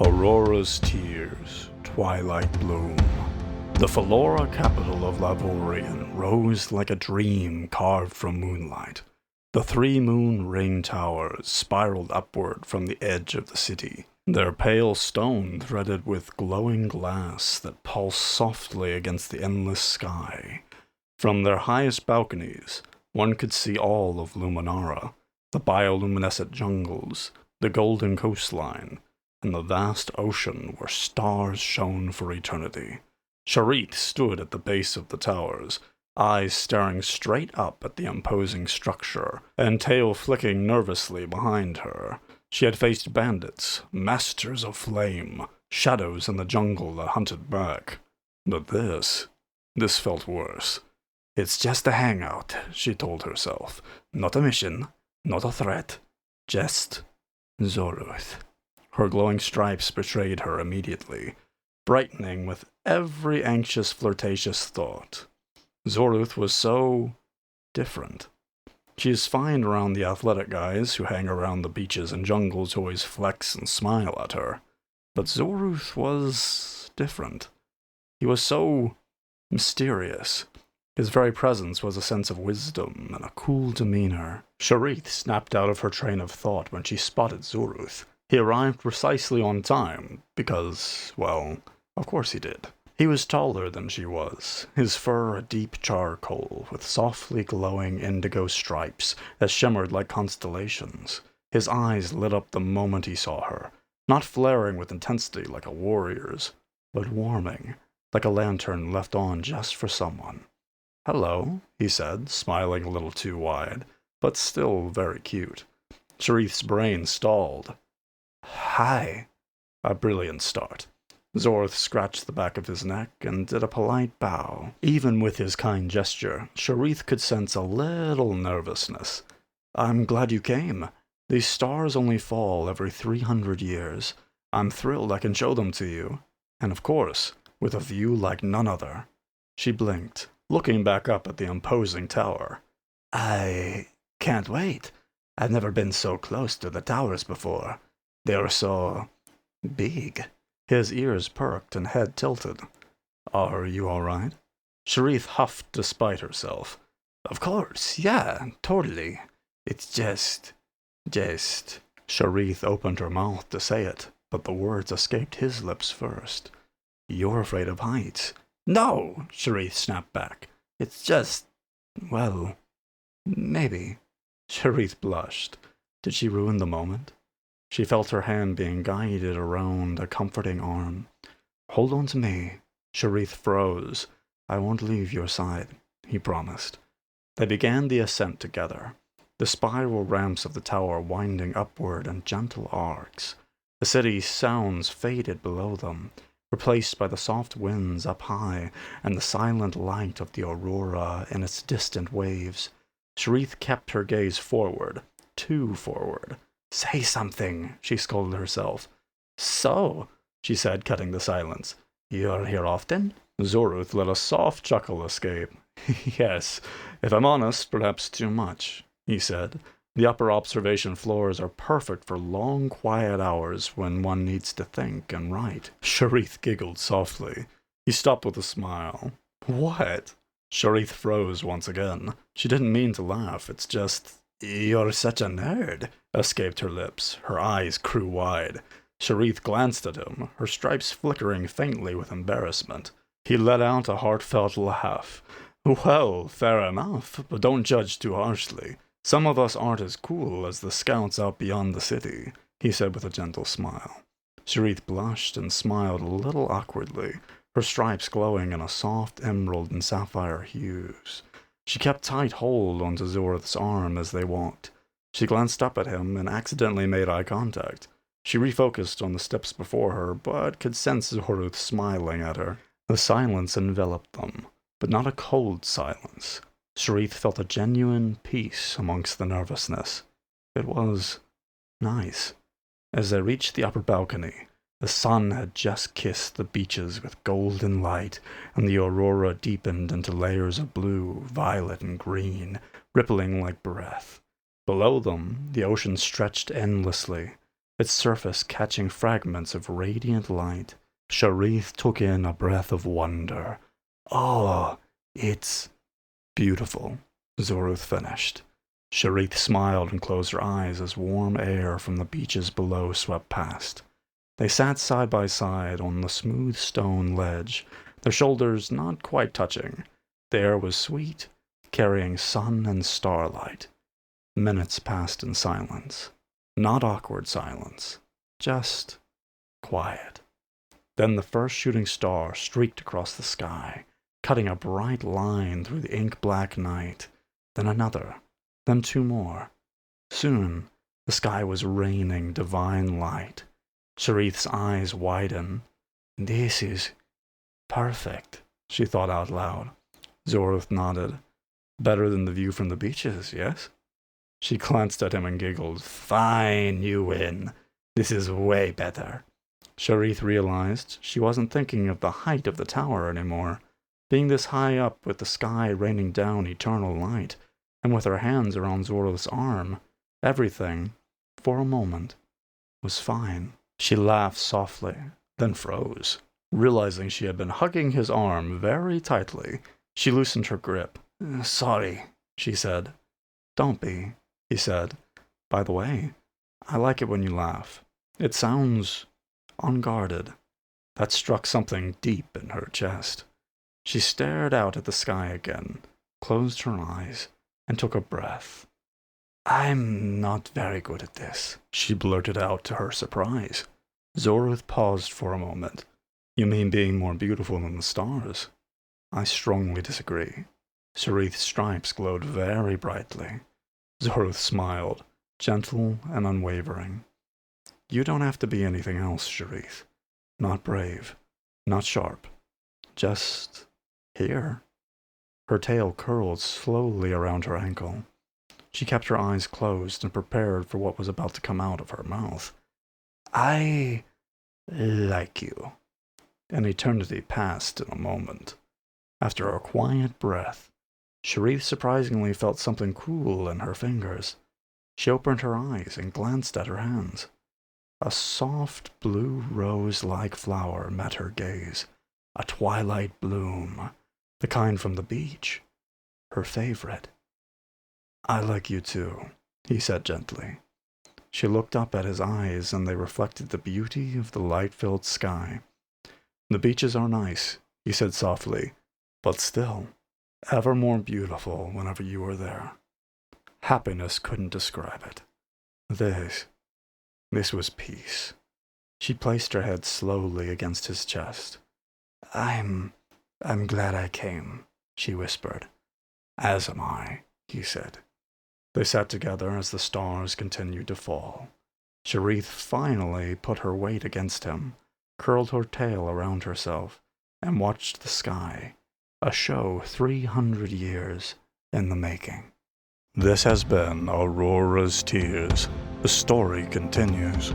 Aurora's tears, twilight bloom. The Flora capital of Lavorian rose like a dream carved from moonlight. The three moon ring towers spiraled upward from the edge of the city, their pale stone threaded with glowing glass that pulsed softly against the endless sky. From their highest balconies, one could see all of Luminara, the bioluminescent jungles, the golden coastline, and the vast ocean where stars shone for eternity. Sheerith stood at the base of the towers, eyes staring straight up at the imposing structure, and tail flicking nervously behind her. She had faced bandits, masters of flame, shadows in the jungle that hunted back. But this felt worse. "It's just a hangout," she told herself. "Not a mission, not a threat, just Zorith." Her glowing stripes betrayed her immediately, brightening with every anxious, flirtatious thought. Zorith was so different. She is fine around the athletic guys who hang around the beaches and jungles who always flex and smile at her. But Zorith was different. He was so mysterious. His very presence was a sense of wisdom and a cool demeanor. Sheerith snapped out of her train of thought when she spotted Zorith. He arrived precisely on time, because, well, of course he did. He was taller than she was, his fur a deep charcoal with softly glowing indigo stripes that shimmered like constellations. His eyes lit up the moment he saw her, not flaring with intensity like a warrior's, but warming, like a lantern left on just for someone. "Hello," he said, smiling a little too wide, but still very cute. Sheerith's brain stalled. "Hi." A brilliant start. Zorith scratched the back of his neck and did a polite bow. Even with his kind gesture, Sheerith could sense a little nervousness. "I'm glad you came. These stars only fall every 300 years. I'm thrilled I can show them to you. And of course, with a view like none other." She blinked, looking back up at the imposing tower. "I can't wait. I've never been so close to the towers before. They're so big." His ears perked and head tilted. "Are you all right?" Sheerith huffed despite herself. "Of course, yeah, totally. It's just... Sheerith opened her mouth to say it, but the words escaped his lips first. "You're afraid of heights." "No!" Sheerith snapped back. "It's just... well, maybe." Sheerith blushed. Did she ruin the moment? She felt her hand being guided around a comforting arm. "Hold on to me." Sheerith froze. "I won't leave your side," he promised. They began the ascent together, the spiral ramps of the tower winding upward in gentle arcs. The city's sounds faded below them, replaced by the soft winds up high and the silent light of the aurora in its distant waves. Sheerith kept her gaze forward, too forward. "Say something," she scolded herself. "So," she said, cutting the silence. "You're here often?" Zorith let a soft chuckle escape. "Yes, if I'm honest, perhaps too much," he said. "The upper observation floors are perfect for long, quiet hours when one needs to think and write." Sheerith giggled softly. He stopped with a smile. "What?" Sheerith froze once again. She didn't mean to laugh, it's just... "You're such a nerd," escaped her lips, her eyes crew wide. Sheerith glanced at him, her stripes flickering faintly with embarrassment. He let out a heartfelt laugh. "Well, fair enough, but don't judge too harshly. Some of us aren't as cool as the scouts out beyond the city," he said with a gentle smile. Sheerith blushed and smiled a little awkwardly, her stripes glowing in a soft emerald and sapphire hues. She kept tight hold onto Zorith's arm as they walked. She glanced up at him and accidentally made eye contact. She refocused on the steps before her, but could sense Zorith smiling at her. The silence enveloped them, but not a cold silence. Sheerith felt a genuine peace amongst the nervousness. It was nice. As they reached the upper balcony, the sun had just kissed the beaches with golden light, and the aurora deepened into layers of blue, violet, and green, rippling like breath. Below them, the ocean stretched endlessly, its surface catching fragments of radiant light. Sheerith took in a breath of wonder. "Oh, it's beautiful," Zorith finished. Sheerith smiled and closed her eyes as warm air from the beaches below swept past. They sat side by side on the smooth stone ledge, their shoulders not quite touching. The air was sweet, carrying sun and starlight. Minutes passed in silence. Not awkward silence, just quiet. Then the first shooting star streaked across the sky, cutting a bright line through the ink-black night. Then another, then two more. Soon, the sky was raining divine light. Sheerith's eyes widened. "This is perfect," she thought out loud. Zorith nodded. "Better than the view from the beaches, yes?" She glanced at him and giggled. "Fine, you win. This is way better." Sheerith realized she wasn't thinking of the height of the tower anymore. Being this high up with the sky raining down eternal light, and with her hands around Zorith's arm, everything, for a moment, was fine. She laughed softly, then froze. Realizing she had been hugging his arm very tightly, she loosened her grip. "Sorry," she said. "Don't be," he said. "By the way, I like it when you laugh. It sounds unguarded." That struck something deep in her chest. She stared out at the sky again, closed her eyes, and took a breath. "I'm not very good at this," she blurted out to her surprise. Zorith paused for a moment. "You mean being more beautiful than the stars?" "I strongly disagree." Sheerith's stripes glowed very brightly. Zorith smiled, gentle and unwavering. "You don't have to be anything else, Sheerith. Not brave, not sharp. Just here." Her tail curled slowly around her ankle. She kept her eyes closed and prepared for what was about to come out of her mouth. "I like you." An eternity passed in a moment. After a quiet breath, Sheerith surprisingly felt something cool in her fingers. She opened her eyes and glanced at her hands. A soft blue rose-like flower met her gaze, a twilight bloom, the kind from the beach, her favorite. "I like you too," he said gently. She looked up at his eyes, and they reflected the beauty of the light-filled sky. "The beaches are nice," he said softly, "but still, ever more beautiful whenever you are there." Happiness couldn't describe it. This was peace. She placed her head slowly against his chest. I'm glad I came," she whispered. "As am I," he said. They sat together as the stars continued to fall. Sheerith finally put her weight against him, curled her tail around herself, and watched the sky, a show 300 years in the making. This has been Aurora's Tears. The story continues.